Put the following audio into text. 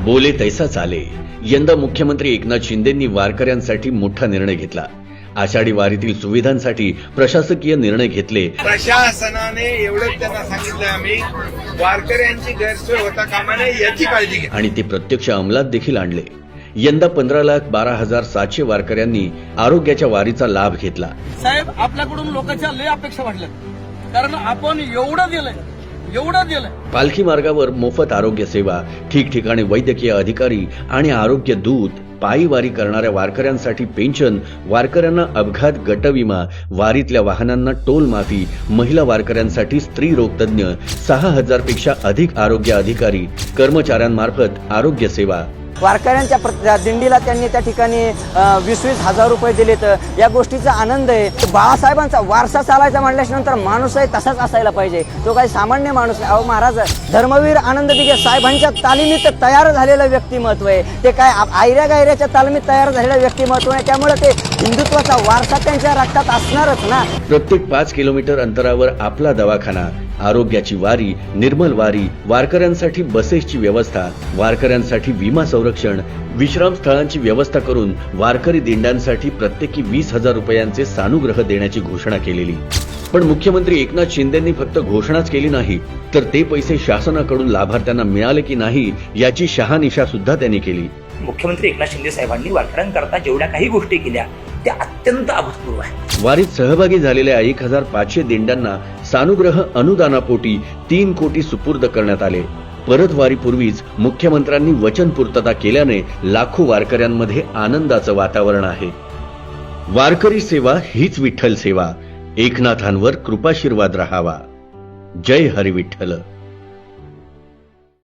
बोले तैसा चाले. यंदा मुख्यमंत्री एकनाथ शिंदेंनी वारकऱ्यांसाठी मोठा निर्णय घेतला. आषाढी वारीतील सुविधांसाठी प्रशासकीय निर्णय घेतले. प्रशासनाने एवढंच त्यांना सांगितलं, आम्ही वारकऱ्यांची गैरसोय होता कामा नये याची काळजी घ्या आणि ते प्रत्यक्ष अंमलात देखील आणले. यंदा 15,12,700 वारकऱ्यांनी आरोग्याच्या वारीचा लाभ घेतला. साहेब, आपल्याकडून लोकांच्या लय अपेक्षा वाढल्या, कारण आपण एवढं दिलंय. पालखी मार्गावर मोफत आरोग्य सेवा, ठिकठिकाणी वैद्यकीय अधिकारी आणि आरोग्य दूत, पायी वारी करणाऱ्या वारकऱ्यांसाठी पेन्शन, वारकऱ्यांना अपघात गटविमा, वारीतल्या वाहनांना टोल माफी, महिला वारकऱ्यांसाठी स्त्री रोग तज्ञ, 6,000 पेक्षा अधिक आरोग्य अधिकारी, कर्मचाऱ्यांमार्फत आरोग्य सेवा. वारकऱ्यांच्या दिंडीला त्यांनी त्या ठिकाणी 20-20 हजार रुपये दिलेत. या गोष्टीचा आनंद आहे. बाळासाहेबांचा वारसा चालायचा म्हटल्यानंतर माणूसही तसाच असायला पाहिजे. तो काही सामान्य माणूस नाही. अहो महाराज, धर्मवीर आनंद दिघे साहेबांच्या तालिमीत तयार झालेलं व्यक्तिमत्व आहे. ते काय आयऱ्या गायऱ्याच्या तालमीत तयार झालेलं व्यक्तिमत्व आहे. त्यामुळे ते हिंदुत्वाचा वारसा त्यांच्या रक्तात असणारच ना. प्रत्येक 5 किलोमीटर अंतरावर आपला दवाखाना, आरोग्याची वारी, निर्मल वारी, वारकऱ्यांसाठी बसेसची व्यवस्था, वारकऱ्यांसाठी विमा संरक्षण, विश्रामस्थळांची व्यवस्था करून वारकरी दिंड्यांसाठी प्रत्येकी 20,000 रुपयांचे सानुग्रह देण्याची घोषणा केलेली. पण मुख्यमंत्री एकनाथ शिंदेंनी फक्त घोषणाच केली नाही, तर ते पैसे शासनाकडून लाभार्थ्यांना मिळाले की नाही याची शहानिशा सुद्धा त्यांनी केली. मुख्यमंत्री एकनाथ शिंदे साहेबांनी वारकऱ्यांकरता जेवढ्या काही गोष्टी केल्या त्या अत्यंत अभूतपूर्व आहे. वारीत सहभागी झालेल्या 1,500 दिंड्यांना सानुग्रह अनुदानापोटी 3 कोटी सुपूर्द करण्यात आले. परत वारीपूर्वीच मुख्यमंत्र्यांनी वचनपूर्तता केल्याने लाखो वारकऱ्यांमध्ये आनंदाचं वातावरण आहे. वारकरी सेवा हीच विठ्ठल सेवा. एकनाथांवर कृपाशीर्वाद राहावा. जय हरी विठ्ठल.